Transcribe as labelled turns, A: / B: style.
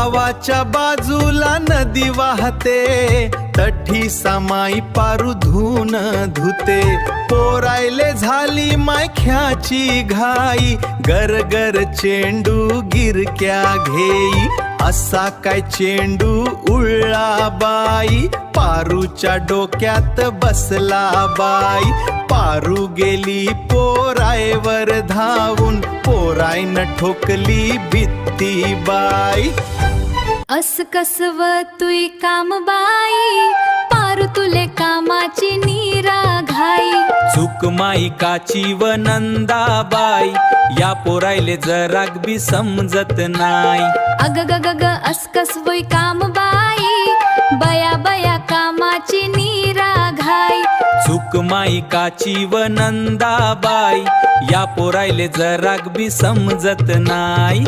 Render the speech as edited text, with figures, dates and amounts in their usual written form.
A: गावाच्या बाजूला नदी वाहते, तठी समाई पारू धुन धुते. पोरायले झाली मायख्याची घाई, गरगर चेंडू गिरक्या घेई. असा काय चेंडू उळला बाई, पारूच्या डोक्यात बसला बाई. पारू गेली पोरायवर धावून, पोरायनं ठोकली भित्ती बाई.
B: अस कसव तुई काम बाई, पारू तुले कामाची नीरा घाई.
C: चूक माईकाची व नंदाबाई, या पोरायले जराक बी समजत नाही.
B: अग ग ग ग अस कसवय काम बाई, बया बया कामाची नीरा घाई.
C: चूक माईकाची व नंदाबाई, या पोरायले जराक बी समजत नाही.